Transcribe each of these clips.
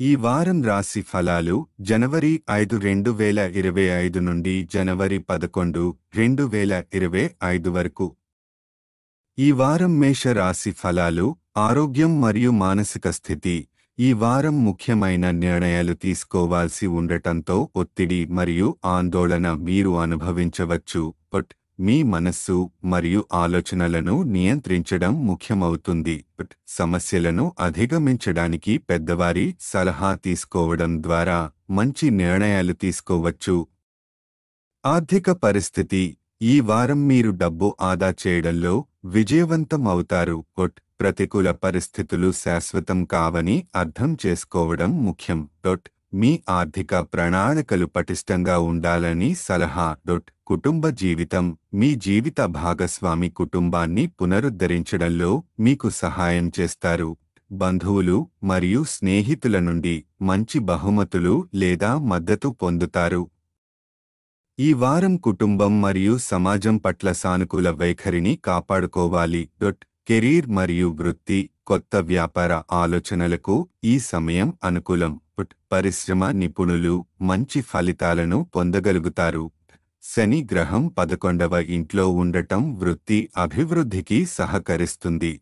ఈ వారం రాశి ఫలాలు జనవరి 5, 2025 నుండి జనవరి 11, 2025 వరకు. ఈ వారం మేష రాశి ఫలాలు ఆరోగ్యం మరియు మానసిక స్థితి. ఈ వారం ముఖ్యమైన నిర్ణయాలు తీసుకోవాల్సి ఉండటంతో ఒత్తిడి మరియు ఆందోళన మీరు అనుభవించవచ్చు. మీ మనస్సు మరియు ఆలోచనలను నియంత్రించడం ముఖ్యమవుతుంది. సమస్యలను అధిగమించడానికి పెద్దవారి సలహా తీసుకోవడం ద్వారా మంచి నిర్ణయాలు తీసుకోవచ్చు. ఆర్థిక పరిస్థితి. ఈ వారం మీరు డబ్బు ఆదా చేయడంలో విజయవంతం అవుతారు. ప్రతికూల పరిస్థితులు శాశ్వతం కావని అర్థం చేసుకోవడం ముఖ్యం. మీ ఆర్థిక ప్రణాళికలు పటిష్టంగా ఉండాలని సలహా. కుటుంబ జీవితం. మీ జీవిత భాగస్వామి కుటుంబాన్ని పునరుద్ధరించడంలో మీకు సహాయం చేస్తారు. బంధువులు మరియు స్నేహితుల నుండి మంచి బహుమతులు లేదా మద్దతు పొందుతారు. ఈ వారం కుటుంబం మరియు సమాజం పట్ల సానుకూల వైఖరిని కాపాడుకోవాలి. కెరీర్ మరియు వృత్తి. కొత్త వ్యాపార ఆలోచనలకు ఈ సమయం అనుకూలం. పరిశ్రమ నిపుణులు మంచి ఫలితాలను పొందగలుగుతారు. శని గ్రహం 11వ ఇంట్లో ఉండటం వృత్తి అభివృద్ధికి సహకరిస్తుంది.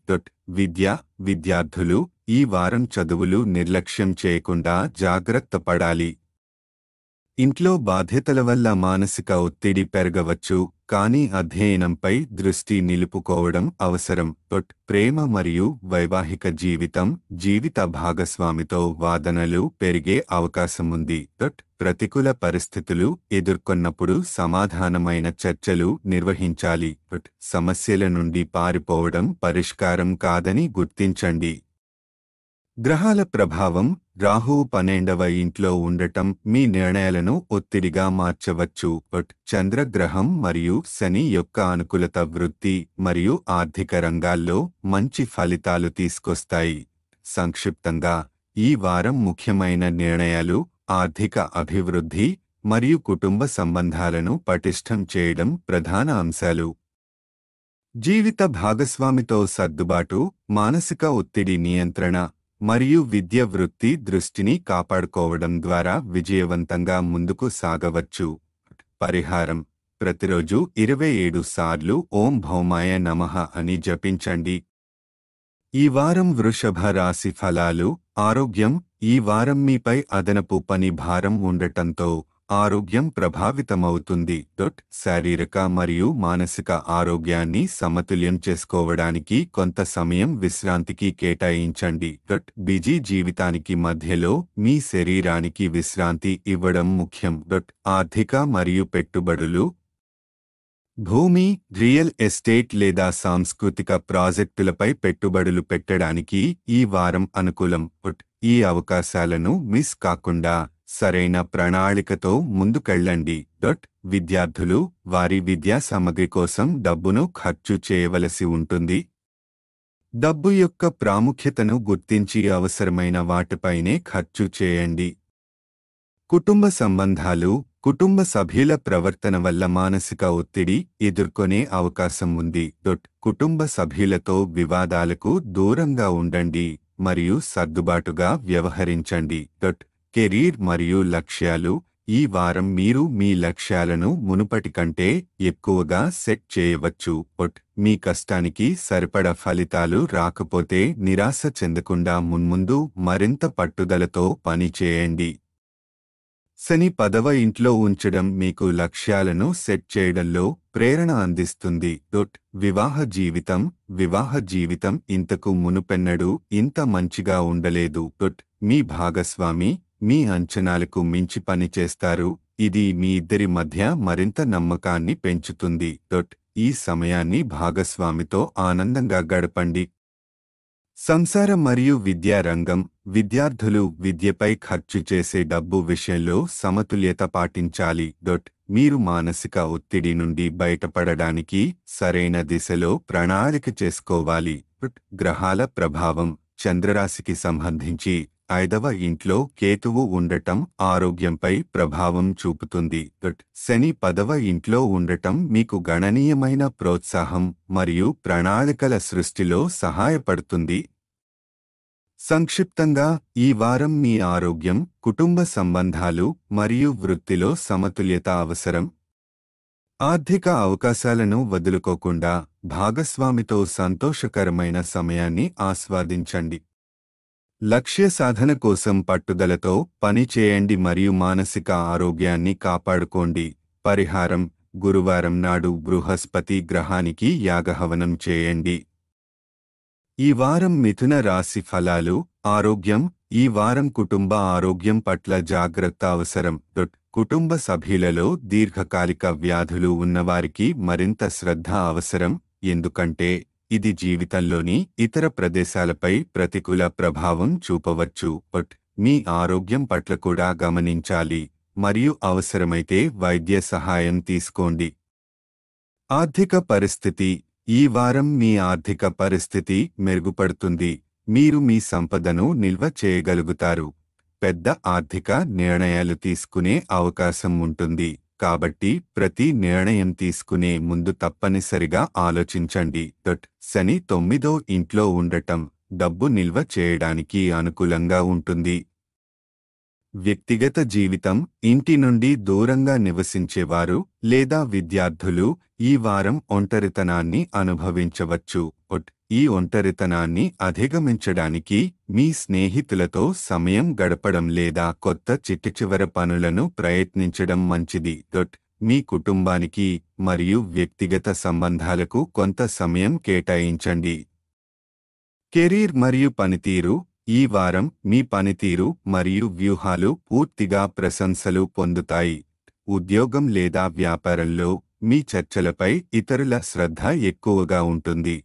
విద్యార్థులు ఈ వారం చదువులు నిర్లక్ష్యం చేయకుండా జాగ్రత్త పడాలి. ఇంట్లో బాధ్యతల వల్ల మానసిక ఒత్తిడి పెరగవచ్చు, కానీ అధ్యయనంపై దృష్టి నిలుపుకోవడం అవసరం. ప్రేమ మరియు వైవాహిక జీవితం. జీవిత భాగస్వామితో వాదనలు పెరిగే అవకాశముంది. ప్రతికూల పరిస్థితులు ఎదుర్కొన్నప్పుడు సమాధానమైన చర్చలు నిర్వహించాలి. సమస్యల నుండి పారిపోవడం పరిష్కారం కాదని గుర్తించండి. గ్రహాల ప్రభావం. రాహువు 12వ ఇంట్లో ఉండటం మీ నిర్ణయాలను ఒత్తిడిగా మార్చవచ్చు. చంద్రగ్రహం మరియు శని యొక్క అనుకూలత వృత్తి మరియు ఆర్థిక రంగాల్లో మంచి ఫలితాలు తీసుకొస్తాయి. సంక్షిప్తంగా, ఈ వారం ముఖ్యమైన నిర్ణయాలు ఆర్థిక అభివృద్ధి మరియు కుటుంబ సంబంధాలను పటిష్టం చేయడం ప్రధాన అంశాలు. జీవిత భాగస్వామితో సర్దుబాటు, మానసిక ఒత్తిడి నియంత్రణ మరియు విద్య వృత్తి దృష్టిని కాపాడుకోవడం ద్వారా విజయవంతంగా ముందుకు సాగవచ్చు. పరిహారం. ప్రతిరోజు 27 సార్లు ఓం భౌమాయ నమః అని జపించండి. ఈ వారం వృషభ రాశి ఫలాలు ఆరోగ్యం. ఈ వారం మీపై అదనపు పని భారం ఉండటంతో ఆరోగ్యం ప్రభావితమవుతుంది. శారీరక మరియు మానసిక ఆరోగ్యాన్ని సమతుల్యం చేసుకోవడానికి కొంత సమయం విశ్రాంతికి కేటాయించండి. బిజీ జీవితానికి మధ్యలో మీ శరీరానికి విశ్రాంతి ఇవ్వడం ముఖ్యం. ఆర్థిక మరియు పెట్టుబడులు. భూమి, రియల్ ఎస్టేట్ లేదా సాంస్కృతిక ప్రాజెక్టులపై పెట్టుబడులు పెట్టడానికి ఈ వారం అనుకూలం. ఈ అవకాశాలను మిస్ కాకుండా సరైన ప్రణాళికతో ముందుకెళ్లండి. విద్యార్థులు వారి విద్యా సామగ్రి కోసం డబ్బును ఖర్చు చేయవలసి ఉంటుంది. డబ్బు యొక్క ప్రాముఖ్యతను గుర్తించి అవసరమైన వాటిపైనే ఖర్చు చేయండి. కుటుంబ సంబంధాలు. కుటుంబ సభ్యుల ప్రవర్తన వల్ల మానసిక ఒత్తిడి ఎదుర్కొనే అవకాశం ఉంది. కుటుంబ సభ్యులతో వివాదాలకు దూరంగా ఉండండి మరియు సర్దుబాటుగా వ్యవహరించండి. కెరీర్ మరియు లక్ష్యాలు. ఈ వారం మీరు మీ లక్ష్యాలను మునుపటి కంటే ఎక్కువగా సెట్ చేయవచ్చు. మీ కష్టానికి సరిపడ ఫలితాలు రాకపోతే నిరాశ చెందకుండా మున్ముందు మరింత పట్టుదలతో పని చేయండి. శని 10వ ఇంట్లో ఉంచడం మీకు లక్ష్యాలను సెట్ చేయడంలో ప్రేరణ అందిస్తుంది. వివాహ జీవితం. వివాహ జీవితం ఇంతకు మునుపెన్నడూ ఇంత మంచిగా ఉండలేదు. మీ భాగస్వామి మీ అంచనాలకు మించి పనిచేస్తారు. ఇది మీ ఇద్దరి మధ్య మరింత నమ్మకాన్ని పెంచుతుంది. ఈ సమయాన్ని భాగస్వామితో ఆనందంగా గడపండి. సంసారం మరియు విద్యా రంగం. విద్యార్థులు విద్యపై ఖర్చు చేసే డబ్బు విషయంలో సమతుల్యత పాటించాలి. మీరు మానసిక ఒత్తిడి నుండి బయటపడడానికి సరైన దిశలో ప్రణాళిక చేసుకోవాలి. గ్రహాల ప్రభావం. చంద్రరాశికి సంబంధించి 5వ ఇంట్లో కేతువు ఉండటం ఆరోగ్యంపై ప్రభావం చూపుతుంది. శని 10వ ఇంట్లో ఉండటం మీకు గణనీయమైన ప్రోత్సాహం మరియు ప్రణాళికల సృష్టిలో సహాయపడుతుంది. సంక్షిప్తంగా ఈ వారం మీ ఆరోగ్యం, కుటుంబ సంబంధాలు మరియు వృత్తిలో సమతుల్యత అవసరం. ఆర్థిక అవకాశాలను వదులుకోకుండా భాగస్వామితో సంతోషకరమైన సమయాన్ని ఆస్వాదించండి. లక్ష్య సాధన కోసం పట్టుదలతో పని చేయండి మరియు మానసిక ఆరోగ్యాన్ని కాపాడుకోండి. పరిహారం: గురువారం నాడు బృహస్పతి గ్రహానికి యాగహవనం చేయండి. ఈ వారం మిథున రాశి ఫలాలు. ఆరోగ్యం. ఈ వారం కుటుంబ ఆరోగ్యం పట్ల జాగ్రత్త అవసరం. కుటుంబ సభ్యులలో దీర్ఘకాలిక వ్యాధులు ఉన్నవారికి మరింత శ్రద్ధ అవసరం, ఎందుకంటే ఇది జీవితంలోని ఇతర ప్రదేశాలపై ప్రతికూల ప్రభావం చూపవచ్చు. మీ ఆరోగ్యం పట్ల కూడా గమనించాలి మరియు అవసరమైతే వైద్య సహాయం తీసుకోండి. ఆర్థిక పరిస్థితి. ఈ వారం మీ ఆర్థిక పరిస్థితి మెరుగుపడుతుంది. మీరు మీ సంపదను నిల్వ చేయగలుగుతారు. పెద్ద ఆర్థిక నిర్ణయాలు తీసుకునే అవకాశం ఉంటుంది, కాబట్టి ప్రతి నిర్ణయం తీసుకునే ముందు తప్పనిసరిగా ఆలోచించండి. శని 9వ ఇంట్లో ఉండటం డబ్బు నిల్వ చేయడానికి అనుకూలంగా ఉంటుంది. వ్యక్తిగత జీవితం. ఇంటి నుండి దూరంగా నివసించేవారు లేదా విద్యార్థులు ఈ వారం ఒంటరితనాన్ని అనుభవించవచ్చు. ఈ ఒంటరితనాన్ని అధిగమించడానికి మీ స్నేహితులతో సమయం గడపడం లేదా కొత్త చిట్టచివర పనులను ప్రయత్నించడం మంచిది. మీ కుటుంబానికి మరియు వ్యక్తిగత సంబంధాలకు కొంత సమయం కేటాయించండి. కెరీర్ మరియు పనితీరు. ఈ వారం మీ పనితీరు మరియు వ్యూహాలు పూర్తిగా ప్రశంసలు పొందుతాయి. ఉద్యోగం లేదా వ్యాపారంలో మీ చర్చలపై ఇతరుల శ్రద్ధ ఎక్కువగా ఉంటుంది.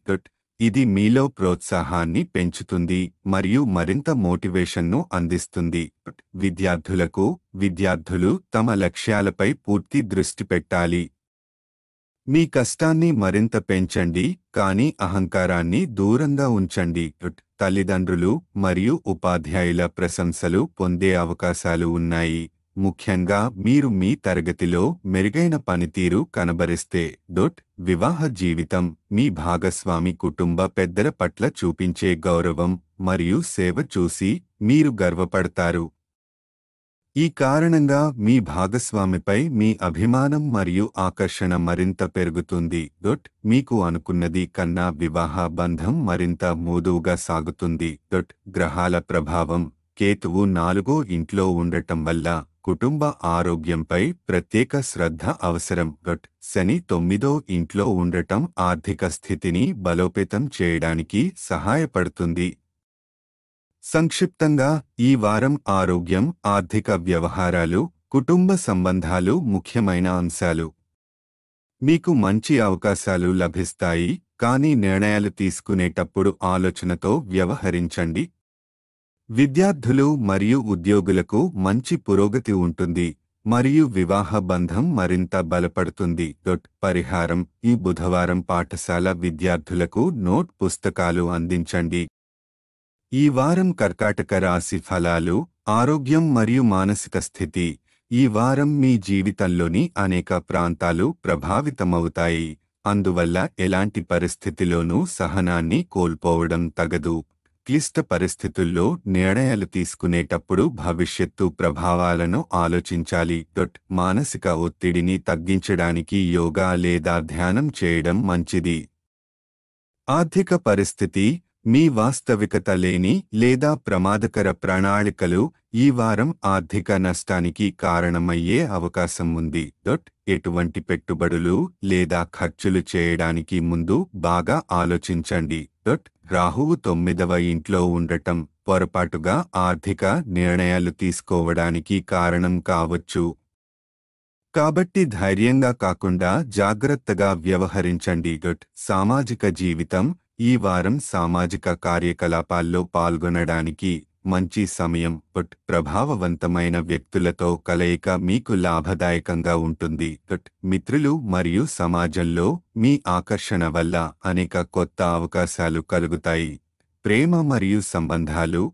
ఇది మీలో ప్రోత్సాహాన్ని పెంచుతుంది మరియు మరింత మోటివేషన్ను అందిస్తుంది. విద్యార్థులు తమ లక్ష్యాలపై పూర్తి దృష్టి పెట్టాలి. మీ కష్టాన్ని మరింత పెంచండి, కానీ అహంకారాన్ని దూరంగా ఉంచండి. తల్లిదండ్రులు మరియు ఉపాధ్యాయుల ప్రశంసలు పొందే అవకాశాలు ఉన్నాయి, ముఖ్యంగా మీరు మీ తరగతిలో మెరుగైన పనితీరు కనబరిస్తే. వివాహ జీవితం. మీ భాగస్వామి కుటుంబ పెద్దల పట్ల చూపించే గౌరవం మరియు సేవ చూసి మీరు గర్వపడతారు. ఈ కారణంగా మీ భాగస్వామిపై మీ అభిమానం మరియు ఆకర్షణ మరింత పెరుగుతుంది. మీకు అనుకున్నది కన్నా వివాహ బంధం మరింత మృదువుగా సాగుతుంది. గ్రహాల ప్రభావం. కేతువు 4వ ఇంట్లో ఉండటం వల్ల కుటుంబ ఆరోగ్యంపై ప్రత్యేక శ్రద్ధ అవసరం. శని 9వ ఇంట్లో ఉండటం ఆర్థిక స్థితిని బలోపేతం చేయడానికి సహాయపడుతుంది. సంక్షిప్తంగా ఈ వారం ఆరోగ్యం, ఆర్థిక వ్యవహారాలు, కుటుంబ సంబంధాలు ముఖ్యమైన అంశాలు. మీకు మంచి అవకాశాలు లభిస్తాయి, కానీ నిర్ణయాలు తీసుకునేటప్పుడు ఆలోచనతో వ్యవహరించండి. విద్యార్థులు మరియు ఉద్యోగులకు మంచి పురోగతి ఉంటుంది మరియు వివాహ బంధం మరింత బలపడుతుంది. పరిహారం: ఈ బుధవారం పాఠశాల విద్యార్థులకు నోట్ పుస్తకాలు అందించండి. ఈ వారం కర్కాటక రాశి ఫలాలు. ఆరోగ్యం మరియు మానసిక స్థితి. ఈ వారం మీ జీవితంలోని అనేక ప్రాంతాలు ప్రభావితమవుతాయి, అందువల్ల ఎలాంటి పరిస్థితిలోనూ సహనాన్ని కోల్పోవడం తగదు. క్లిష్ట పరిస్థితుల్లో నిర్ణయాలు తీసుకునేటప్పుడు భవిష్యత్తు ప్రభావాలను ఆలోచించాలి. మానసిక ఒత్తిడిని తగ్గించడానికి యోగా లేదా ధ్యానం చేయడం మంచిది. ఆర్థిక పరిస్థితి. మీ వాస్తవికత లేని లేదా ప్రమాదకర ప్రణాళికలు ఈ వారం ఆర్థిక నష్టానికి కారణమయ్యే అవకాశం ఉంది. ఎటువంటి పెట్టుబడులు లేదా ఖర్చులు చేయడానికి ముందు బాగా ఆలోచించండి. రాహువు 9వ ఇంట్లో ఉండటం పొరపాటుగా ఆర్థిక నిర్ణయాలు తీసుకోవడానికి కారణం కావచ్చు. కాబట్టి ధైర్యంగా కాకుండా జాగ్రత్తగా వ్యవహరించండి. సామాజిక జీవితం. ఈ వారం సామాజిక కార్యకలాపాల్లో పాల్గొనడానికి మంచి సమయం. ప్రభావవంతమైన వ్యక్తులతో కలయిక మీకు లాభదాయకంగా ఉంటుంది. మిత్రులు మరియు సమాజంలో మీ ఆకర్షణ వల్ల అనేక కొత్త అవకాశాలు కలుగుతాయి. ప్రేమ మరియు సంబంధాలు.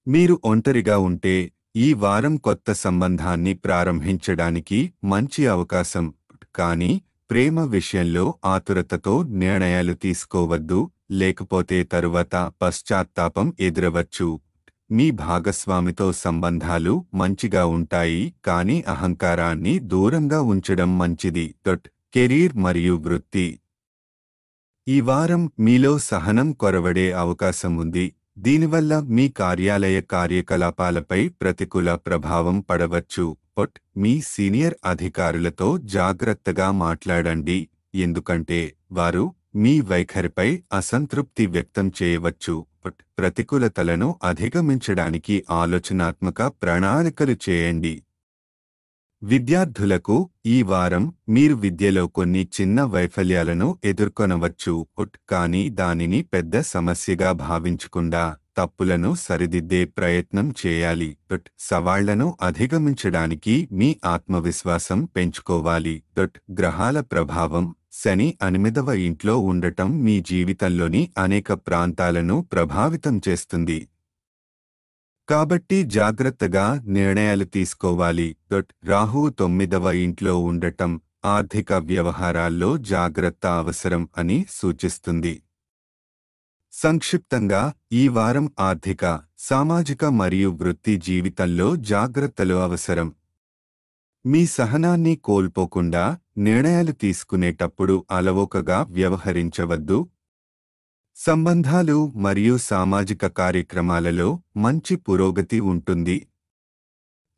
మీరు ఒంటరిగా ఉంటే ఈ వారం కొత్త సంబంధాన్ని ప్రారంభించడానికి మంచి అవకాశం, కానీ ప్రేమ విషయంలో ఆతురతతో నిర్ణయాలు తీసుకోవద్దు, లేకపోతే తరువాత పశ్చాత్తాపం ఎదురవచ్చు. మీ భాగస్వామితో సంబంధాలు మంచిగా ఉంటాయి, కానీ అహంకారాన్ని దూరంగా ఉంచడం మంచిది. కెరీర్ మరియు వృత్తి. ఈ వారం మీలో సహనం కొరవడే అవకాశం ఉంది. దీనివల్ల మీ కార్యాలయ కార్యకలాపాలపై ప్రతికూల ప్రభావం పడవచ్చు. మీ సీనియర్ అధికారులతో జాగ్రత్తగా మాట్లాడండి, ఎందుకంటే వారు మీ వైఖరిపై అసంతృప్తి వ్యక్తం చేయవచ్చు. ప్రతికూలతలను అధిగమించడానికి ఆలోచనాత్మక ప్రణాళికలు చేయండి. విద్యార్థులకు ఈ వారం మీరు విద్యలో కొన్ని చిన్న వైఫల్యాలను ఎదుర్కొనవచ్చు, కానీ దానిని పెద్ద సమస్యగా భావించకుండా తప్పులను సరిదిద్దే ప్రయత్నం చేయాలి. సవాళ్లను అధిగమించడానికి మీ ఆత్మవిశ్వాసం పెంచుకోవాలి. గ్రహాల ప్రభావం. శని 8వ ఇంట్లో ఉండటం మీ జీవితంలోని అనేక ప్రాంతాలను ప్రభావితం చేస్తుంది. కాబట్టి జాగ్రత్తగా నిర్ణయాలు తీసుకోవాలి. రాహువు 9వ ఇంట్లో ఉండటం ఆర్థిక వ్యవహారాల్లో జాగ్రత్త అవసరం అని సూచిస్తుంది. సంక్షిప్తంగా, ఈ వారం ఆర్థిక, సామాజిక మరియు వృత్తి జీవితంలో జాగ్రత్తలు అవసరం. మీ సహనాన్ని కోల్పోకుండా నిర్ణయాలు తీసుకునేటప్పుడు అలవోకగా వ్యవహరించవద్దు. సంబంధాలు మరియు సామాజిక కార్యక్రమాలలో మంచి పురోగతి ఉంటుంది.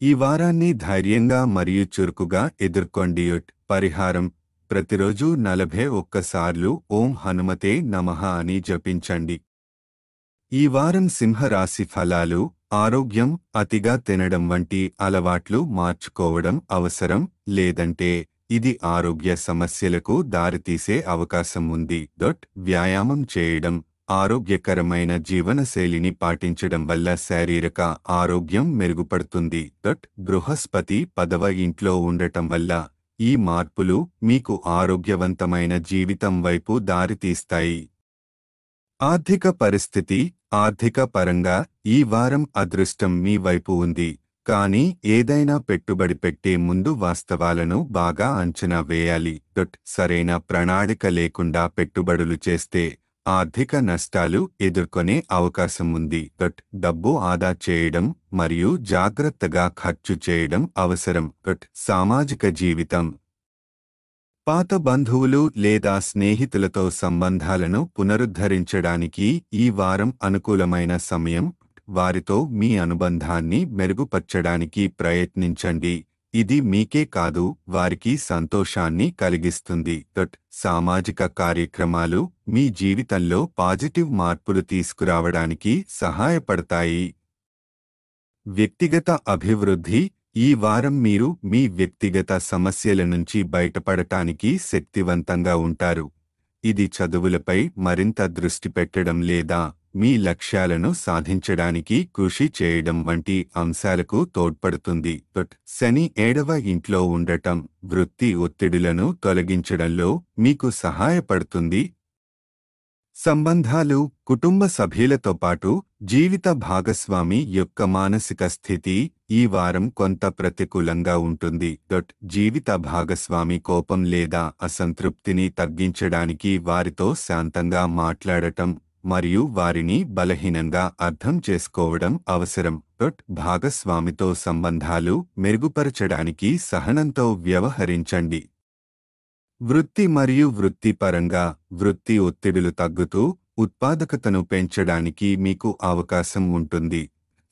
ఈ వారాన్ని ధైర్యంగా మరియు చురుకుగా ఎదుర్కోండి. పరిహారం. ప్రతిరోజు 41 సార్లు ఓం హనుమతే నమః అని జపించండి. ఈ వారం సింహరాశి ఫలాలు. ఆరోగ్యం. అతిగా తినడం వంటి అలవాట్లు మార్చుకోవడం అవసరం, లేదంటే ఇది ఆరోగ్య సమస్యలకు దారితీసే అవకాశం ఉంది. వ్యాయామం చేయడం. ఆరోగ్యకరమైన జీవనశైలిని పాటించడం వల్ల శారీరక ఆరోగ్యం మెరుగుపడుతుంది. బృహస్పతి 10వ ఇంట్లో ఉండటం వల్ల ఈ మార్పులు మీకు ఆరోగ్యవంతమైన జీవితం వైపు దారితీస్తాయి. ఆర్థిక పరిస్థితి. ఆర్థిక పరంగా ఈ వారం అదృష్టం మీ వైపు ఉంది, కానీ ఏదైనా పెట్టుబడి పెట్టే ముందు వాస్తవాలను బాగా అంచనా వేయాలి. సరైన ప్రణాళిక లేకుండా పెట్టుబడులు చేస్తే ఆర్థిక నష్టాలు ఎదుర్కొనే అవకాశం ఉంది. డబ్బు ఆదా చేయడం మరియు జాగ్రత్తగా ఖర్చు చేయడం అవసరం. సామాజిక జీవితం. పాత బంధువులు లేదా స్నేహితులతో సంబంధాలను పునరుద్ధరించడానికి ఈ వారం అనుకూలమైన సమయం. వారితో మీ అనుబంధాన్ని మెరుగుపర్చడానికి ప్రయత్నించండి. ఇది మీకే కాదు, వారికి సంతోషాన్ని కలిగిస్తుంది. సామాజిక కార్యక్రమాలు మీ జీవితంలో పాజిటివ్ మార్పులు తీసుకురావడానికి సహాయపడతాయి. వ్యక్తిగత అభివృద్ధి. ఈ వారం మీరు మీ వ్యక్తిగత సమస్యల నుంచి బయటపడటానికి శక్తివంతంగా ఉంటారు. ఇది చదువులపై మరింత దృష్టి పెట్టడం లేదా మీ లక్ష్యాలను సాధించడానికి కృషి చేయడం వంటి అంశాలకు తోడ్పడుతుంది. శని 7వ ఇంట్లో ఉండటం వృత్తి ఒత్తిడులను తొలగించడంలో మీకు సహాయపడుతుంది. సంబంధాలు. కుటుంబ సభ్యులతో పాటు జీవిత భాగస్వామి యొక్క మానసిక స్థితి ఈ వారం కొంత ప్రతికూలంగా ఉంటుంది. జీవిత భాగస్వామి కోపం లేదా అసంతృప్తిని తగ్గించడానికి వారితో శాంతంగా మాట్లాడటం మరియు వారిని బలహీనంగా అర్థం చేసుకోవడం అవసరం. భాగస్వామితో సంబంధాలు మెరుగుపరచడానికి సహనంతో వ్యవహరించండి. వృత్తి మరియు వృత్తిపరంగా వృత్తి ఒత్తిడులు తగ్గుతూ ఉత్పాదకతను పెంచడానికి మీకు అవకాశం ఉంటుంది.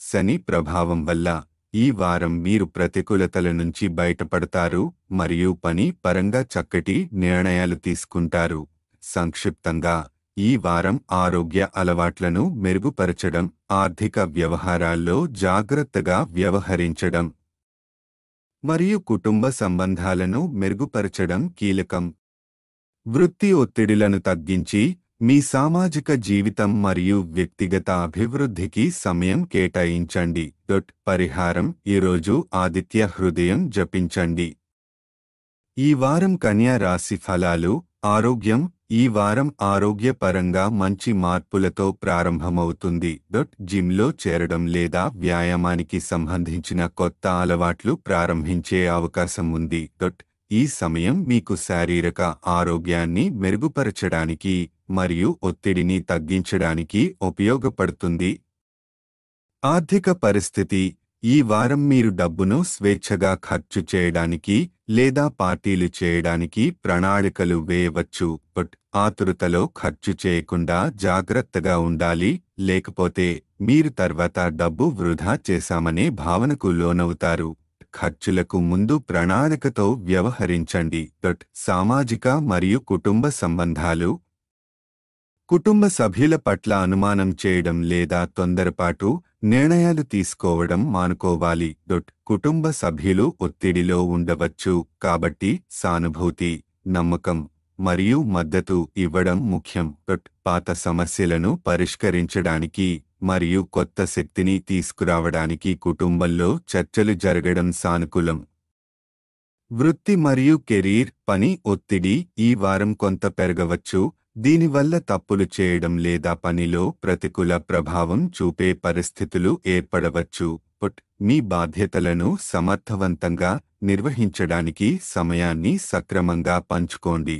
శని ప్రభావం వల్ల ఈ వారం మీరు ప్రతికూలతల నుంచి బయటపడతారు మరియు పని పరంగా చక్కటి నిర్ణయాలు తీసుకుంటారు. సంక్షిప్తంగా, ఈ వారం ఆరోగ్య అలవాట్లను మెరుగుపరచడం, ఆర్థిక వ్యవహారాల్లో జాగ్రత్తగా వ్యవహరించడం మరియు కుటుంబ సంబంధాలను మెరుగుపరచడం కీలకం. వృత్తి ఒత్తిడిలను తగ్గించి మీ సామాజిక జీవితం మరియు వ్యక్తిగత అభివృద్ధికి సమయం కేటాయించండి. పరిహారం. ఈరోజు ఆదిత్య హృదయం జపించండి. ఈ వారం కన్యా రాశి ఫలాలు. ఆరోగ్యం. ఈ వారం ఆరోగ్యపరంగా మంచి మార్పులతో ప్రారంభమవుతుంది. జిమ్లో చేరడం లేదా వ్యాయామానికి సంబంధించిన కొత్త అలవాట్లు ప్రారంభించే అవకాశం ఉంది. ఈ సమయం మీకు శారీరక ఆరోగ్యాన్ని మెరుగుపరచడానికి మరియు ఒత్తిడిని తగ్గించడానికి ఉపయోగపడుతుంది. ఆర్థిక పరిస్థితి. ఈ వారం మీరు డబ్బును స్వేచ్ఛగా ఖర్చు చేయడానికి లేదా పార్టీలు చేయడానికి ప్రణాళికలు వేయవచ్చు. బట్ ఆతురతలో ఖర్చు చేయకుండా జాగ్రత్తగా ఉండాలి, లేకపోతే మీరు తర్వాత డబ్బు వృధా చేశామనే భావనకు లోనవుతారు. ఖర్చులకు ముందు ప్రణాళికతో వ్యవహరించండి. బట్ సామాజిక మరియు కుటుంబ సంబంధాలు. కుటుంబ సభ్యుల పట్ల అనుమానం చేయడం లేదా తొందరపాటు నిర్ణయాలు తీసుకోవడం మానుకోవాలి. కుటుంబ సభ్యులు ఒత్తిడిలో ఉండవచ్చు, కాబట్టి సానుభూతి, నమ్మకం మరియు మద్దతు ఇవ్వడం ముఖ్యం. పాత సమస్యలను పరిష్కరించడానికి మరియు కొత్త శక్తిని తీసుకురావడానికి కుటుంబంలో చర్చలు జరగడం సానుకూలం. వృత్తి మరియు కెరీర్. పని ఒత్తిడి ఈ వారం కొంత పెరగవచ్చు. దీనివల్ల తప్పులు చేయడం లేదా పనిలో ప్రతికూల ప్రభావం చూపే పరిస్థితులు ఏర్పడవచ్చు. మీ బాధ్యతలను సమర్థవంతంగా నిర్వహించడానికి సమయాన్ని సక్రమంగా పంచుకోండి.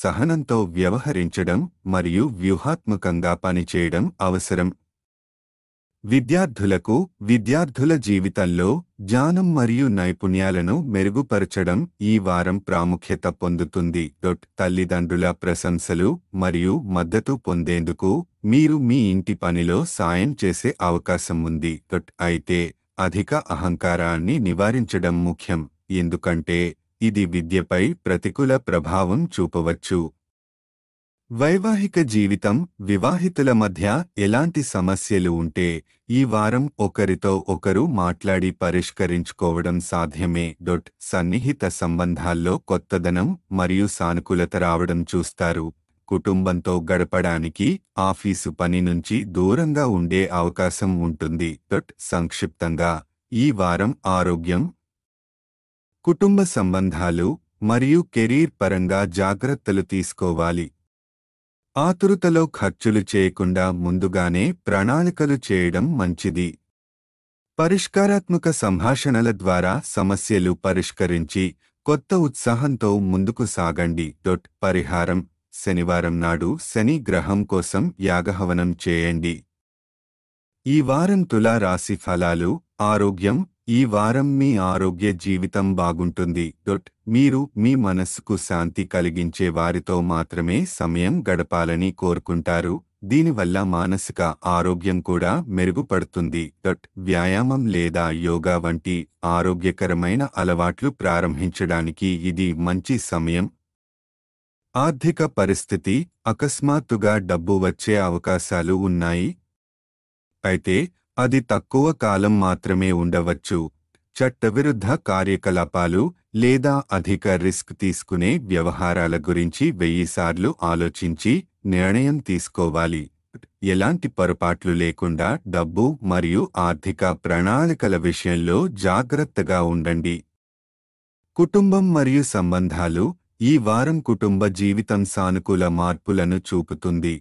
సహనంతో వ్యవహరించడం మరియు వ్యూహాత్మకంగా పనిచేయడం అవసరం. విద్యార్థులకు. విద్యార్థుల జీవితంలో జ్ఞానం మరియు నైపుణ్యాలను మెరుగుపరచడం ఈ వారం ప్రాముఖ్యత పొందుతుంది. తల్లిదండ్రుల ప్రశంసలు మరియు మద్దతు పొందేందుకు మీరు మీ ఇంటి పనిలో సాయం చేసే అవకాశం ఉంది. అయితే అధిక అహంకారాన్ని నివారించడం ముఖ్యం, ఎందుకంటే ఇది విద్యపై ప్రతికూల ప్రభావం చూపవచ్చు. వైవాహిక జీవితం. వివాహితుల మధ్య ఎలాంటి సమస్యలు ఉంటే ఈ వారం ఒకరితో ఒకరు మాట్లాడి పరిష్కరించుకోవడం సాధ్యమే. సన్నిహిత సంబంధాల్లో కొత్తదనం మరియు సానుకూలత రావడం చూస్తారు. కుటుంబంతో గడపడానికి ఆఫీసు పని నుంచి దూరంగా ఉండే అవకాశం ఉంటుంది. సంక్షిప్తంగా ఈ వారం ఆరోగ్యం, కుటుంబ సంబంధాలు మరియు కెరీర్ పరంగా జాగ్రత్తలు తీసుకోవాలి. ఆతురతలో ఖర్చులు చేయకుండా ముందుగానే ప్రణాళికలు చేయడం మంచిది. పరిష్కారాత్మక సంభాషణల ద్వారా సమస్యలు పరిష్కరించి కొత్త ఉత్సాహంతో ముందుకు సాగండి. పరిహారం. శనివారం నాడు శని గ్రహం కోసం యాగహవనం చేయండి. ఈ వారం తులా రాశి ఫలాలు. ఆరోగ్యం. ఈ వారం మీ ఆరోగ్య జీవితం బాగుంటుంది. మీరు మీ మనస్సుకు శాంతి కలిగించే వారితో మాత్రమే సమయం గడపాలని కోరుకుంటారు. దీనివల్ల మానసిక ఆరోగ్యం కూడా మెరుగుపడుతుంది. వ్యాయామం లేదా యోగా వంటి ఆరోగ్యకరమైన అలవాట్లు ప్రారంభించడానికి ఇది మంచి సమయం. ఆర్థిక పరిస్థితి. అకస్మాత్తుగా డబ్బు వచ్చే అవకాశాలు ఉన్నాయి, అయితే అది తక్కువ కాలం మాత్రమే ఉండవచ్చు. చట్టవిరుద్ధ కార్యకలాపాలు లేదా అధిక రిస్క్ తీసుకునే వ్యవహారాల గురించి 1000 సార్లు ఆలోచించి నిర్ణయం తీసుకోవాలి. ఎలాంటి పొరపాట్లు లేకుండా డబ్బు మరియు ఆర్థిక ప్రణాళికల విషయంలో జాగ్రత్తగా ఉండండి. కుటుంబం మరియు సంబంధాలు. ఈ వారం కుటుంబ జీవితం సానుకూల మార్పులను చూపుతుంది.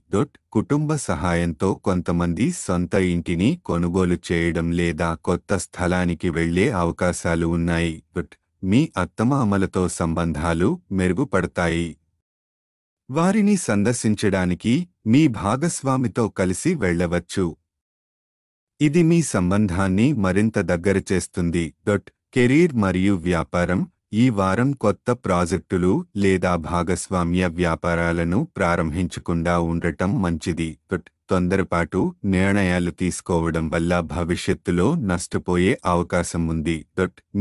కుటుంబ సహాయంతో కొంతమంది సొంత ఇంటిని కొనుగోలు చేయడం లేదా కొత్త స్థలానికి వెళ్లే అవకాశాలు ఉన్నాయి. మీ అత్తమామలతో సంబంధాలు మెరుగుపడతాయి. వారిని సందర్శించడానికి మీ భాగస్వామితో కలిసి వెళ్ళవచ్చు. ఇది మీ సంబంధాన్ని మరింత దగ్గర చేస్తుంది. కెరీర్ మరియు వ్యాపారం. ఈ వారం కొత్త ప్రాజెక్టులు లేదా భాగస్వామ్య వ్యాపారాలను ప్రారంభించకుండా ఉండటం మంచిది. తొందరపాటు నిర్ణయాలు తీసుకోవడం వల్ల భవిష్యత్తులో నష్టపోయే అవకాశం ఉంది.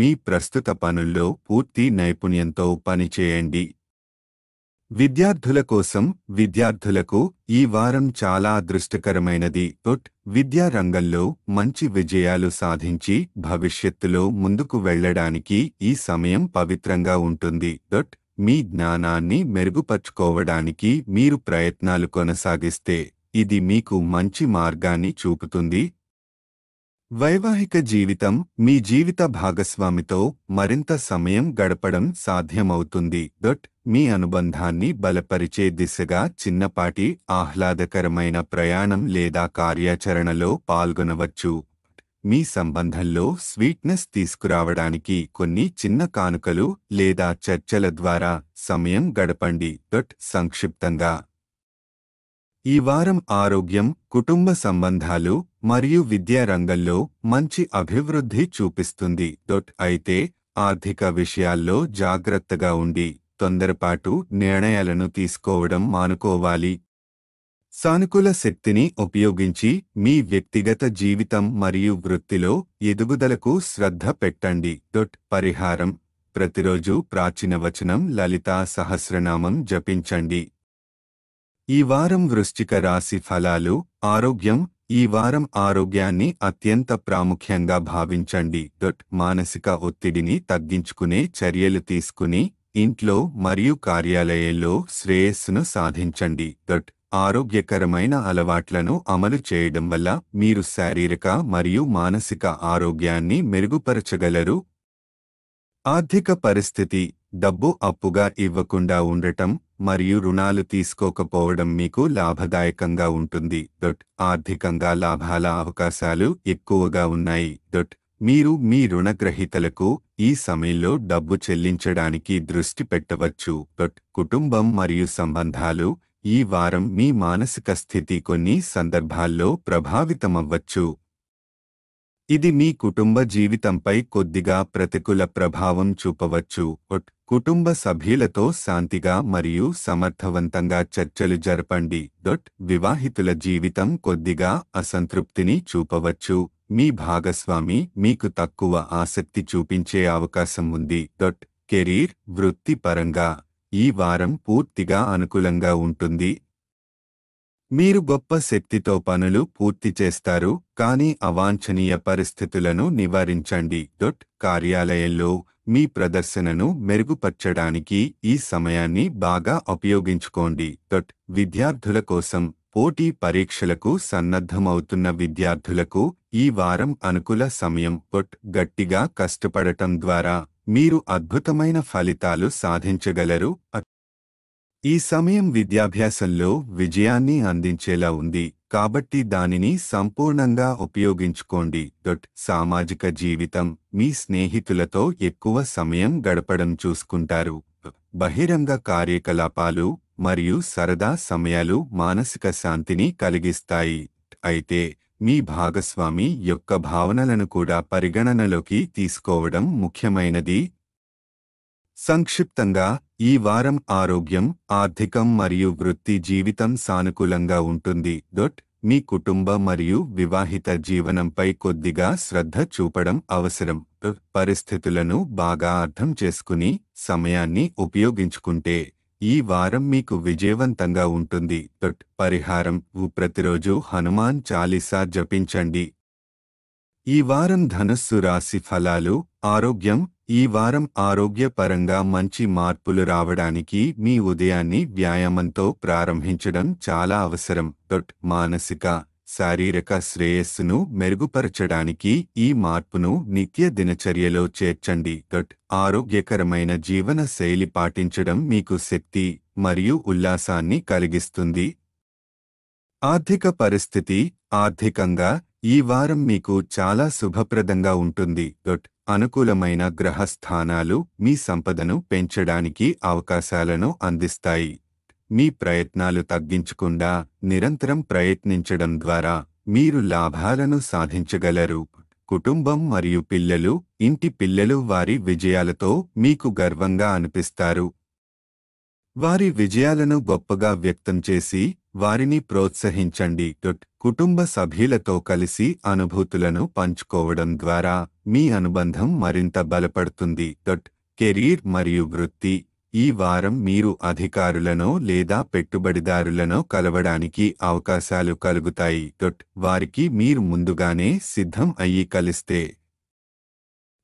మీ ప్రస్తుత పనుల్లో పూర్తి నైపుణ్యంతో పనిచేయండి. విద్యార్థుల కోసం. విద్యార్థులకు ఈ వారం చాలా అదృష్టకరమైనది. విద్యా రంగంలో మంచి విజయాలు సాధించి భవిష్యత్తులో ముందుకు వెళ్ళడానికి ఈ సమయం పవిత్రంగా ఉంటుంది. మీ జ్ఞానాన్ని మెరుగుపరుచుకోవడానికి మీరు ప్రయత్నాలు కొనసాగిస్తే ఇది మీకు మంచి మార్గాన్ని చూపుతుంది. వైవాహిక జీవితం. మీ జీవిత భాగస్వామితో మరింత సమయం గడపడం సాధ్యమవుతుంది. మీ అనుబంధాన్ని బలపరిచే దిశగా చిన్నపాటి ఆహ్లాదకరమైన ప్రయాణం లేదా కార్యాచరణలో పాల్గొనవచ్చు. మీ సంబంధంలో స్వీట్నెస్ తీసుకురావడానికి కొన్ని చిన్న కానుకలు లేదా చర్చల ద్వారా సమయం గడపండి. సంక్షిప్తంగా ఈ వారం ఆరోగ్యం, కుటుంబ సంబంధాలు మరియు విద్యా రంగంలో మంచి అభివృద్ధి చూపిస్తుంది. అయితే ఆర్థిక విషయాల్లో జాగ్రత్తగా ఉండి తొందరపాటు నిర్ణయాలను తీసుకోవడం మానుకోవాలి. సానుకూల శక్తిని ఉపయోగించి మీ వ్యక్తిగత జీవితం మరియు వృత్తిలో ఎదుగుదలకు శ్రద్ధ పెట్టండి. పరిహారం: ప్రతిరోజు ప్రాచీన వచనం లలితా సహస్రనామం జపించండి. ఈ వారం వృశ్చిక రాశి ఫలాలు. ఆరోగ్యం: ఈ వారం ఆరోగ్యాన్ని అత్యంత ప్రాముఖ్యంగా భావించండి. మానసిక ఒత్తిడిని తగ్గించుకునే చర్యలు తీసుకుని ఇంట్లో మరియు కార్యాలయంలో శ్రేయస్సును సాధించండి. ఆరోగ్యకరమైన అలవాట్లను అమలు చేయడం వల్ల మీరు శారీరక మరియు మానసిక ఆరోగ్యాన్ని మెరుగుపరచగలరు. ఆర్థిక పరిస్థితి: డబ్బు అప్పుగా ఇవ్వకుండా ఉండటం మరియు రుణాలు తీసుకోకపోవడం మీకు లాభదాయకంగా ఉంటుంది. ఆర్థికంగా లాభాల అవకాశాలు ఎక్కువగా ఉన్నాయి. మీరు మీ రుణగ్రహీతలకు ఈ సమయంలో డబ్బు చెల్లించడానికి దృష్టి పెట్టవచ్చు. కుటుంబం మరియు సంబంధాలు: ఈ వారం మీ మానసిక స్థితి కొన్ని సందర్భాల్లో ప్రభావితమవ్వచ్చు. ఇది మీ కుటుంబ జీవితంపై కొద్దిగా ప్రతికూల ప్రభావం చూపవచ్చు. కుటుంబ సభ్యులతో శాంతిగా మరియు సమర్థవంతంగా చర్చలు జరపండి. వివాహితుల జీవితం కొద్దిగా అసంతృప్తిని చూపవచ్చు. మీ భాగస్వామి మీకు తక్కువ ఆసక్తి చూపించే అవకాశం ఉంది. కెరీర్, వృత్తిపరంగా ఈ వారం పూర్తిగా అనుకూలంగా ఉంటుంది. మీరు గొప్ప శక్తితో పనులు పూర్తి చేస్తారు, కానీ అవాంఛనీయ పరిస్థితులను నివారించండి. కార్యాలయంలో మీ ప్రదర్శనను మెరుగుపర్చడానికి ఈ సమయాన్ని బాగా ఉపయోగించుకోండి. విద్యార్థుల కోసం పోటీ పరీక్షలకు సన్నద్ధమవుతున్న విద్యార్థులకు ఈ వారం అనుకూల సమయం. గట్టిగా కష్టపడటం ద్వారా మీరు అద్భుతమైన ఫలితాలు సాధించగలరు. ఈ సమయం విద్యాభ్యాసంలో విజయాన్ని అందించేలా ఉంది, కాబట్టి దానిని సంపూర్ణంగా ఉపయోగించుకోండి. సామాజిక జీవితం: మీ స్నేహితులతో ఎక్కువ సమయం గడపడం చూసుకుంటారు. బహిరంగ కార్యకలాపాలు మరియు సరదా సమయాలు మానసిక శాంతిని కలిగిస్తాయి. అయితే మీ భాగస్వామి యొక్క భావనలను కూడా పరిగణనలోకి తీసుకోవడం ముఖ్యమైనది. సంక్షిప్తంగా ఈ వారం ఆరోగ్యం, ఆర్థికం మరియు వృత్తి జీవితం సానుకూలంగా ఉంటుంది. మీ కుటుంబ మరియు వివాహిత జీవనంపై కొద్దిగా శ్రద్ధ చూపడం అవసరం. పరిస్థితులను బాగా అర్థం చేసుకుని సమయాన్ని ఉపయోగించుకుంటే ఈ వారం మీకు విజయవంతంగా ఉంటుంది. పరిహారం: ప్రతిరోజు హనుమాన్ చాలీసా జపించండి. ఈ వారం ధనుస్సు రాశి ఫలాలు. ఆరోగ్యం: ఈ వారం ఆరోగ్యపరంగా మంచి మార్పులు రావడానికి మీ ఉదయాన్ని వ్యాయామంతో ప్రారంభించడం చాలా అవసరం. మానసిక, శారీరక శ్రేయస్సును మెరుగుపరచడానికి ఈ మార్పును నిత్య దినచర్యలో చేర్చండి. ఆరోగ్యకరమైన జీవన శైలి పాటించడం మీకు శక్తి మరియు ఉల్లాసాన్ని కలిగిస్తుంది. ఆర్థిక పరిస్థితి: ఆర్థికంగా ఈ వారం మీకు చాలా శుభప్రదంగా ఉంటుంది. అనుకూలమైన గ్రహ స్థానాలు మీ సంపదను పెంచడానికి అవకాశాలను అందిస్తాయి. మీ ప్రయత్నాలు తగ్గించకుండా నిరంతరం ప్రయత్నించడం ద్వారా మీరు లాభాలను సాధించగలరు. కుటుంబం మరియు పిల్లలు: ఇంటి పిల్లలు వారి విజయాలతో మీకు గర్వంగా అనిపిస్తారు. వారి విజయాలను గొప్పగా వ్యక్తం చేసి వారిని ప్రోత్సహించండి. కుటుంబ సభ్యులతో కలిసి అనుభూతులను పంచుకోవడం ద్వారా మీ అనుబంధం మరింత బలపడుతుంది. కెరీర్ మరియు వృత్తి: ఈ వారం మీరు అధికారులను లేదా పెట్టుబడిదారులను కలవడానికి అవకాశాలు కలుగుతాయి. వారికి మీరు ముందుగానే సిద్ధం అయ్యి కలిస్తే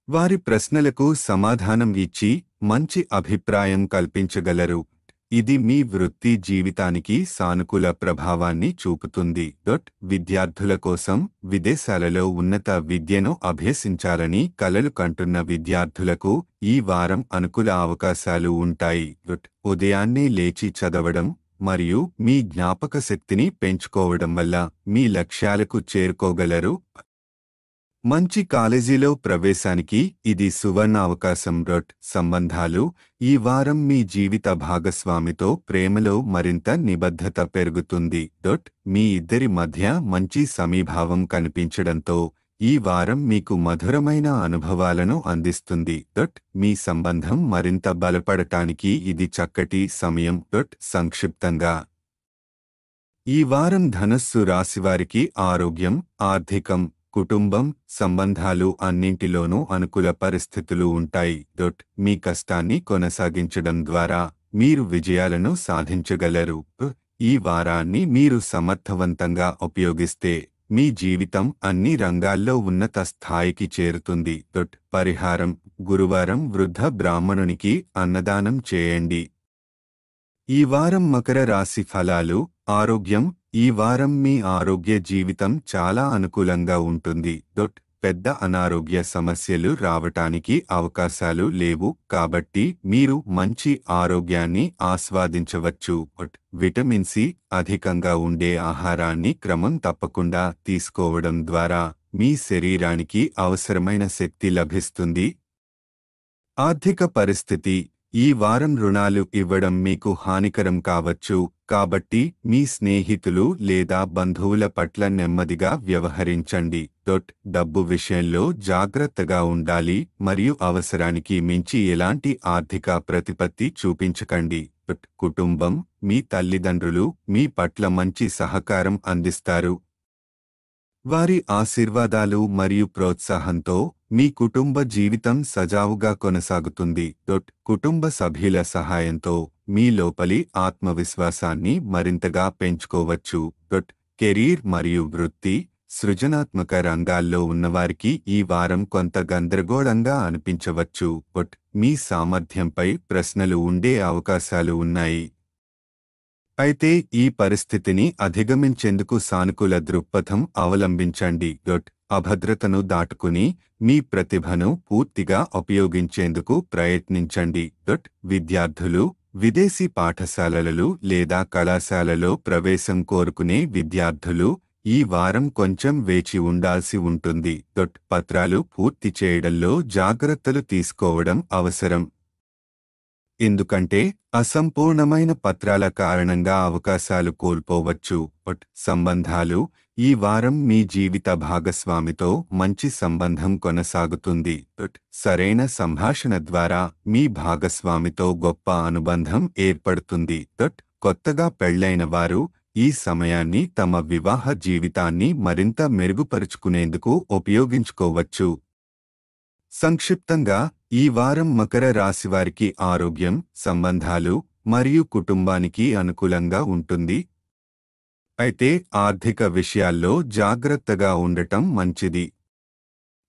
వారి ప్రశ్నలకు సమాధానం ఇచ్చి మంచి అభిప్రాయం కల్పించగలరు. ఇది మీ వృత్తి జీవితానికి సానుకూల ప్రభావాన్ని చూపుతుంది. విద్యార్థుల కోసం విదేశాలలో ఉన్నత విద్యను అభ్యసించాలని కలలు కంటున్న విద్యార్థులకు ఈ వారం అనుకూల అవకాశాలు ఉంటాయి. ఉదయాన్నే లేచి చదవడం మరియు మీ జ్ఞాపక శక్తిని పెంచుకోవడం వల్ల మీ లక్ష్యాలకు చేరుకోగలరు. మంచి కాలేజీలో ప్రవేశానికి ఇది సువర్ణ అవకాశం. సంబంధాలు ఈ వారం మీ జీవిత భాగస్వామితో ప్రేమలో మరింత నిబద్ధత పెరుగుతుంది. మీ ఇద్దరి మధ్య మంచి సమీభావం కనిపించడంతో ఈ వారం మీకు మధురమైన అనుభవాలను అందిస్తుంది. మీ సంబంధం మరింత బలపడటానికి ఇది చక్కటి సమయం. సంక్షిప్తంగా ఈ వారం ధనస్సు రాశివారికి ఆరోగ్యం, ఆర్థికం, కుటుంబం, సంబంధాలు అన్నింటిలోనూ అనుకూల పరిస్థితులు ఉంటాయి. మీ కష్టాన్ని కొనసాగించడం ద్వారా మీరు విజయాలను సాధించగలరు. ఈ వారాన్ని మీరు సమర్థవంతంగా ఉపయోగిస్తే మీ జీవితం అన్ని రంగాల్లో ఉన్నత స్థాయికి చేరుతుంది. పరిహారం: గురువారం వృద్ధ బ్రాహ్మణునికి అన్నదానం చేయండి. ఈ వారం మకర రాశి ఫలాలు. ఆరోగ్యం ఈ వారం మీ ఆరోగ్య జీవితం చాలా అనుకూలంగా ఉంటుంది. పెద్ద అనారోగ్య సమస్యలు రావటానికి అవకాశాలు లేవు, కాబట్టి మీరు మంచి ఆరోగ్యాన్ని ఆస్వాదించవచ్చు. విటమిన్ సి అధికంగా ఉండే ఆహారాన్ని క్రమం తప్పకుండా తీసుకోవడం ద్వారా మీ శరీరానికి అవసరమైన శక్తి లభిస్తుంది. ఆర్థిక పరిస్థితి ఈ వారం రుణాలు ఇవ్వడం మీకు హానికరం కావచ్చు, కాబట్టి మీ స్నేహితులు లేదా బంధువుల పట్ల నెమ్మదిగా వ్యవహరించండి. డబ్బు విషయంలో జాగ్రత్తగా ఉండాలి మరియు అవసరానికి మించి ఎలాంటి ఆర్థిక ప్రతిపత్తి చూపించకండి. కుటుంబం మీ తల్లిదండ్రులు మీ పట్ల మంచి సహకారం అందిస్తారు. వారి ఆశీర్వాదాలు మరియు ప్రోత్సాహంతో మీ కుటుంబ జీవితం సజావుగా కొనసాగుతుంది. కుటుంబ సభ్యుల సహాయంతో మీ లోపలి ఆత్మవిశ్వాసాన్ని మరింతగా పెంచుకోవచ్చు. కెరీర్ మరియు వృత్తి, సృజనాత్మక రంగాల్లో ఉన్నవారికి ఈ వారం కొంత గందరగోళంగా అనిపించవచ్చు. మీ సామర్థ్యంపై ప్రశ్నలు ఉండే అవకాశాలు ఉన్నాయి. అయితే ఈ పరిస్థితిని అధిగమించేందుకు సానుకూల దృక్పథం అవలంబించండి. అభద్రతను దాటుకుని మీ ప్రతిభను పూర్తిగా ఉపయోగించేందుకు ప్రయత్నించండి. విద్యార్థులు విదేశీ పాఠశాలలు లేదా కళాశాలలో ప్రవేశం కోరుకునే విద్యార్థులు ఈ వారం కొంచెం వేచి ఉండాల్సి ఉంటుంది. పత్రాలు పూర్తి చేయడంలో జాగ్రత్తలు తీసుకోవడం అవసరం, ఎందుకంటే అసంపూర్ణమైన పత్రాల కారణంగా అవకాశాలు కోల్పోవచ్చు. సంబంధాలు ఈ వారం మీ జీవిత భాగస్వామితో మంచి సంబంధం కొనసాగుతుంది. సరైన సంభాషణ ద్వారా మీ భాగస్వామితో గొప్ప అనుబంధం ఏర్పడుతుంది. కొత్తగా పెళ్లైన వారు ఈ సమయాన్ని తమ వివాహ జీవితాన్ని మరింత మెరుగుపరుచుకునేందుకు ఉపయోగించుకోవచ్చు. సంక్షిప్తంగా ఈ వారం మకర రాశివారికి ఆరోగ్యం, సంబంధాలు మరియు కుటుంబానికి అనుకూలంగా ఉంటుంది. అయితే ఆర్థిక విషయాల్లో జాగ్రత్తగా ఉండటం మంచిది.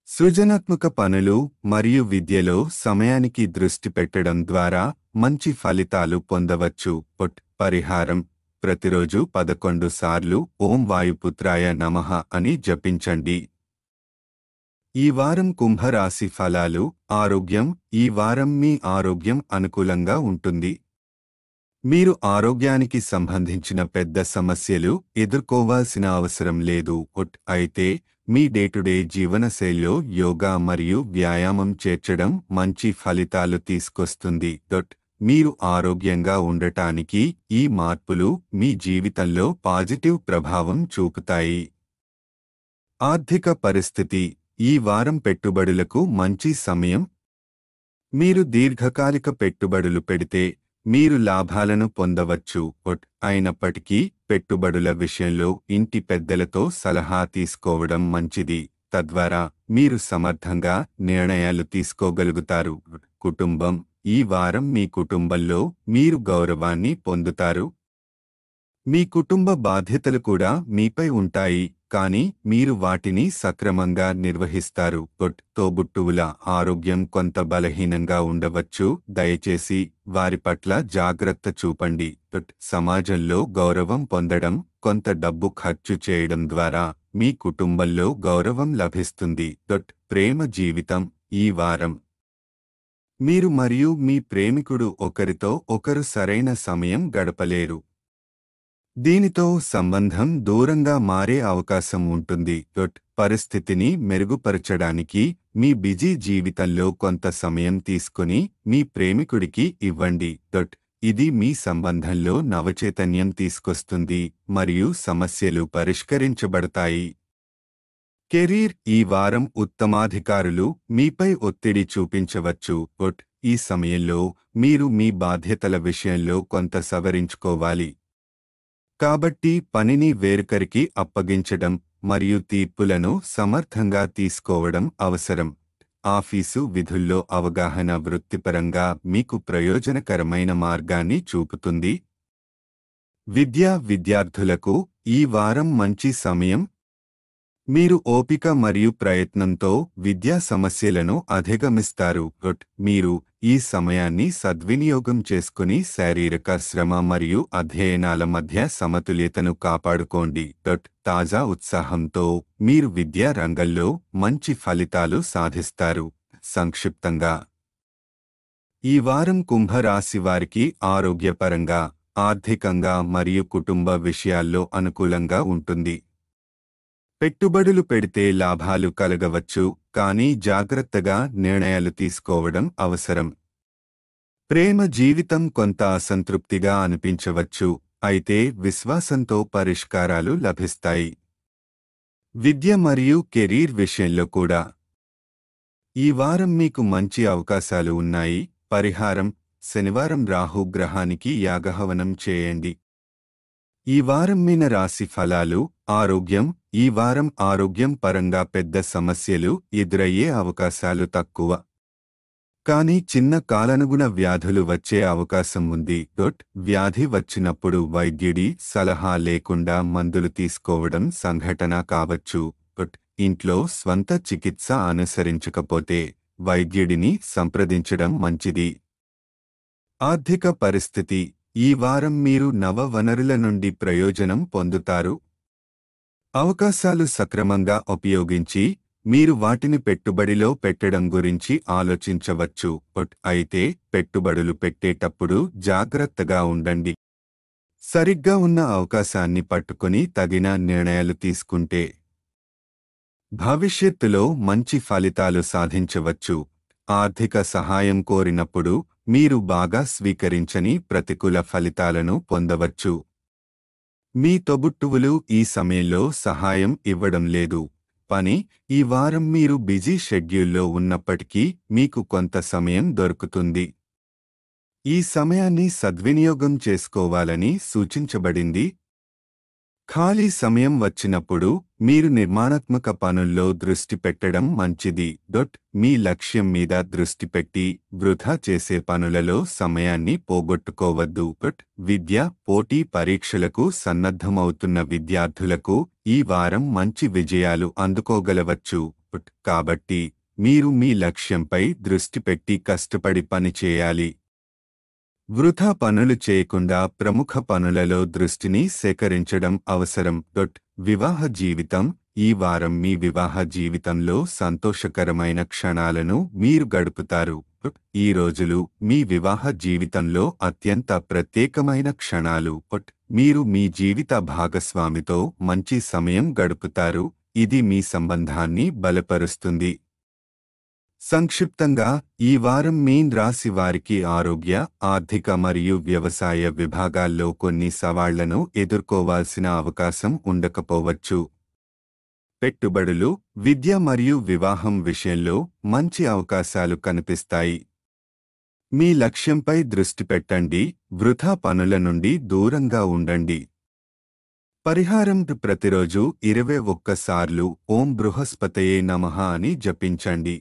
సృజనాత్మక పనులు మరియు విద్యలో సమయానికి దృష్టి పెట్టడం ద్వారా మంచి ఫలితాలు పొందవచ్చు. పరిహారం: ప్రతిరోజు 11 సార్లు ఓం వాయుపుత్రాయ నమః అని జపించండి. ఈ వారం కుంభరాశి ఫలాలు. ఆరోగ్యం ఈ వారం మీ ఆరోగ్యం అనుకూలంగా ఉంటుంది. మీరు ఆరోగ్యానికి సంబంధించిన పెద్ద సమస్యలు ఎదుర్కోవాల్సిన అవసరం లేదు. అయితే మీ డే-టు-డే జీవనశైలిలో యోగా మరియు వ్యాయామం చేర్చడం మంచి ఫలితాలు తీసుకొస్తుంది. మీరు ఆరోగ్యంగా ఉండటానికి ఈ మార్పులు మీ జీవితంలో పాజిటివ్ ప్రభావం చూపుతాయి. ఆర్థిక పరిస్థితి ఈ వారం పెట్టుబడులకు మంచి సమయం. మీరు దీర్ఘకాలిక పెట్టుబడులు పెడితే మీరు లాభాలను పొందవచ్చు. అయినప్పటికీ పెట్టుబడుల విషయంలో ఇంటి పెద్దలతో సలహా తీసుకోవడం మంచిది, తద్వారా మీరు సమర్థంగా నిర్ణయాలు తీసుకోగలుగుతారు. కుటుంబం ఈ వారం మీ కుటుంబంలో మీరు గౌరవాన్ని పొందుతారు. మీ కుటుంబ బాధ్యతలు కూడా మీపై ఉంటాయి, కానీ మీరు వాటిని సక్రమంగా నిర్వహిస్తారు. తోబుట్టువుల ఆరోగ్యం కొంత బలహీనంగా ఉండవచ్చు, దయచేసి వారి పట్ల జాగ్రత్త చూపండి. సమాజంలో గౌరవం పొందడం, కొంత డబ్బు ఖర్చు చేయడం ద్వారా మీ కుటుంబంలో గౌరవం లభిస్తుంది. ప్రేమ జీవితం ఈ వారం మీరు మరియు మీ ప్రేమికుడు ఒకరితో ఒకరు సరైన సమయం గడపలేరు. దీనితో సంబంధం దూరంగా మారే అవకాశం ఉంటుంది. పరిస్థితిని మెరుగుపరచడానికి మీ బిజీ జీవితంలో కొంత సమయం తీసుకుని మీ ప్రేమికుడికి ఇవ్వండి. ఇది మీ సంబంధంలో నవచైతన్యం తీసుకొస్తుంది మరియు సమస్యలు పరిష్కరించబడతాయి. కెరీర్ ఈ వారం ఉత్తమాధికారులు మీపై ఒత్తిడి చూపించవచ్చు. ఈ సమయంలో మీరు మీ బాధ్యతల విషయంలో కొంత సవరించుకోవాలి. కాబట్టి పనిని వేరొకరికి అప్పగించడం మరియు తీర్పులను సమర్థంగా తీసుకోవడం అవసరం. ఆఫీసు విధుల్లో అవగాహన వృత్తిపరంగా మీకు ప్రయోజనకరమైన మార్గాన్ని చూపుతుంది. విద్యార్థులకు ఈ వారం మంచి సమయం. మీరు ఓపిక మరియు ప్రయత్నంతో విద్యా సమస్యలను అధిగమిస్తారు. మీరు ఈ సమయాన్ని సద్వినియోగం చేసుకుని శారీరక శ్రమ మరియు అధ్యయనాల మధ్య సమతుల్యతను కాపాడుకోండి. తాజా ఉత్సాహంతో మీరు విద్యా రంగంలో మంచి ఫలితాలు సాధిస్తారు. సంక్షిప్తంగా ఈ వారం కుంభరాశి వారికి ఆరోగ్యపరంగా, ఆర్థికంగా మరియు కుటుంబ విషయాల్లో అనుకూలంగా ఉంటుంది. పెట్టుబడులు పెడితే లాభాలు కలగవచ్చు, కానీ జాగ్రత్తగా నిర్ణయాలు తీసుకోవడం అవసరం. ప్రేమ జీవితం కొంత అసంతృప్తిగా అనిపించవచ్చు, అయితే విశ్వాసంతో పరిష్కారాలు లభిస్తాయి. విద్య మరియు కెరీర్ విషయంలో కూడా ఈ వారం మీకు మంచి అవకాశాలు ఉన్నాయి. పరిహారం: శనివారం రాహు గ్రహానికి యాగహవనం చేయండి. ఈ వారం మీన రాశి ఫలాలు. ఆరోగ్యం ఈ వారం ఆరోగ్యం పరంగా పెద్ద సమస్యలు ఎదురయ్యే అవకాశాలు తక్కువ, కానీ చిన్న కాలానుగుణ వ్యాధులు వచ్చే అవకాశం ఉంది. వ్యాధి వచ్చినప్పుడు వైద్యుడి సలహా లేకుండా మందులు తీసుకోవడం సంఘటన కావచ్చు. ఇంట్లో స్వంత చికిత్స అనుసరించకపోతే వైద్యుడిని సంప్రదించడం మంచిది. ఆర్థిక పరిస్థితి ఈ వారం మీరు నవ వనరుల నుండి ప్రయోజనం పొందుతారు. అవకాశాలు సక్రమంగా ఉపయోగించి మీరు వాటిని పెట్టుబడిలో పెట్టడం గురించి ఆలోచించవచ్చు. అయితే పెట్టుబడులు పెట్టేటప్పుడు జాగ్రత్తగా ఉండండి. సరిగ్గా ఉన్న అవకాశాన్ని పట్టుకుని తగిన నిర్ణయాలు తీసుకుంటే భవిష్యత్తులో మంచి ఫలితాలు సాధించవచ్చు. ఆర్థిక సహాయం కోరినప్పుడు మీరు బాగా స్వీకరించని ప్రతికూల ఫలితాలను పొందవచ్చు. మీ తోబుట్టువులు ఈ సమయంలో సహాయం ఇవ్వడం లేదు. పని ఈ వారం మీరు బిజీ షెడ్యూల్లో ఉన్నప్పటికీ మీకు కొంత సమయం దొరుకుతుంది. ఈ సమయాన్ని సద్వినియోగం చేసుకోవాలని సూచించబడింది. ఖాళీ సమయం వచ్చినప్పుడు మీరు నిర్మాణాత్మక పనుల్లో దృష్టి పెట్టడం మంచిది. మీ లక్ష్యం మీద దృష్టి పెట్టి వృధా చేసే పనులలో సమయాన్ని పోగొట్టుకోవద్దు. విద్య పోటీ పరీక్షలకు సన్నద్ధమవుతున్న విద్యార్థులకు ఈ వారం మంచి విజయాలు అందుకోగలవచ్చు. కాబట్టి మీరు మీ లక్ష్యంపై దృష్టి పెట్టి కష్టపడి పనిచేయాలి. వృథా పనులు చేయకుండా ప్రముఖ పనులలో దృష్టిని సేకరించడం అవసరం. వివాహ జీవితం ఈ వారం మీ వివాహ జీవితంలో సంతోషకరమైన క్షణాలను మీరు గడుపుతారు. ఈ రోజులు మీ వివాహ జీవితంలో అత్యంత ప్రత్యేకమైన క్షణాలు. మీరు మీ జీవిత భాగస్వామితో మంచి సమయం గడుపుతారు. ఇది మీ సంబంధాన్ని బలపరుస్తుంది. సంక్షిప్తంగా ఈ వారం మీన్ రాశి వారికి ఆరోగ్య, ఆర్థిక మరియు వ్యవసాయ విభాగాల్లో కొన్ని సవాళ్లను ఎదుర్కోవాల్సిన అవకాశం ఉండకపోవచ్చు. పెట్టుబడులు, విద్య మరియు వివాహం విషయంలో మంచి అవకాశాలు కనిపిస్తాయి. మీ లక్ష్యంపై దృష్టి పెట్టండి, వృథా పనుల నుండి దూరంగా ఉండండి. పరిహారం: ప్రతిరోజు 21 సార్లు ఓం బృహస్పతయే నమః అని జపించండి.